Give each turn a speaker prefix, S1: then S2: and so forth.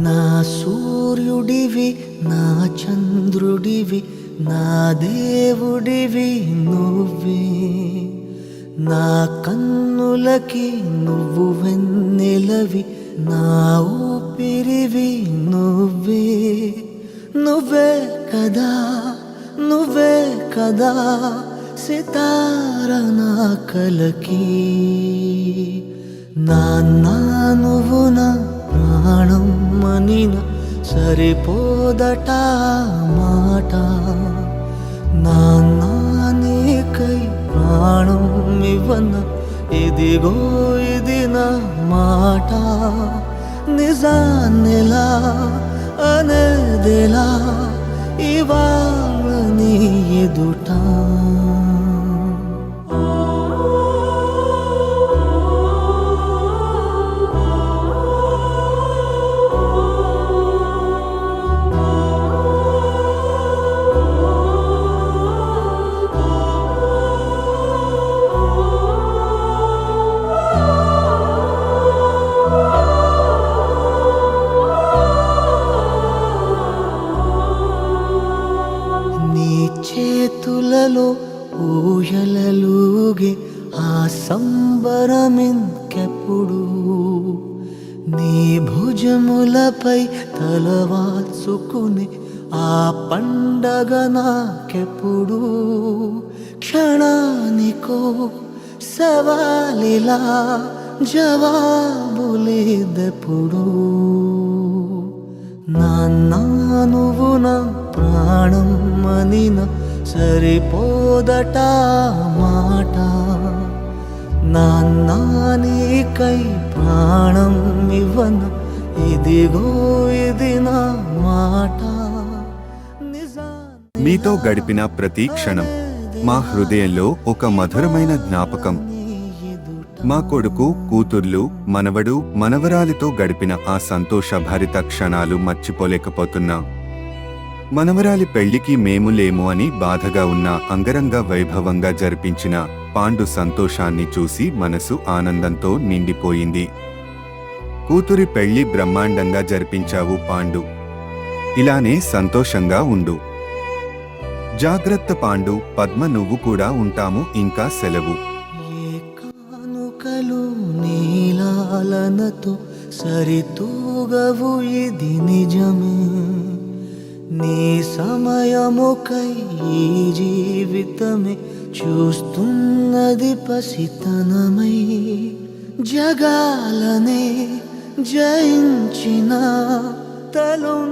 S1: నా సూర్యుడివి నా చంద్రుడివి నా దేవుడివి నువ్వే, నా కన్నులకి నువ్వు వెన్నెలవి, నా ఊపిరివి నువ్వే. నువ్వే కదా నువ్వే కదా సితార నా కలకి. నాన్న నువ్వు నా ప్రాణం మనిన సరిపోదట మాట. నాన్న నీకై ప్రాణం ఇవ్వన ఇదిగో ఇది నా మాట. నిజాన్నెలా అనేదిలా ఇవాళ నీ ఎదుట. చేతులలో ఊయలలుగే ఆ సంబరమింకెప్పుడు, నీ భుజములపై తలవాల్చుకుని ఆ పండగ నాకెప్పుడు. క్షణానికో సవాలిలా జవాబులేదెప్పుడు. నాన్న నువ్వు నా ప్రాణం మనిన సరిపోదట మాట. నాన్న నీకై ప్రాణం ఇవ్వన ఇదిగో ఇది నా మాట.
S2: మీతో గడిపిన ప్రతి క్షణం మా హృదయంలో ఒక మధురమైన జ్ఞాపకం. మా కొడుకు కూతుర్లు మనవడు మనవరాలితో గడిపిన ఆ సంతోషభరిత క్షణాలు మర్చిపోలేకపోతున్నా. మనవరాలి పెళ్లికి మేము లేము అని బాధగా ఉన్న అంగరంగ వైభవంగా జరిపించిన పాండు సంతోషాన్ని చూసి మనసు ఆనందంతో నిండిపోయింది. కూతురి పెళ్లి బ్రహ్మాండంగా జరిపించావు పాండు, ఇలానే సంతోషంగా ఉండు. జాగ్రత్త పాండు. పద్మ నువ్వు కూడా ఉంటాము ఇంకా సెలవు.
S1: నీలాలనతో సరితూగవు ఇది నిజమే. నీ సమయముకై ఈ జీవితమే చూస్తున్నది పసితనమై. జగాలనే జయించిన తలుం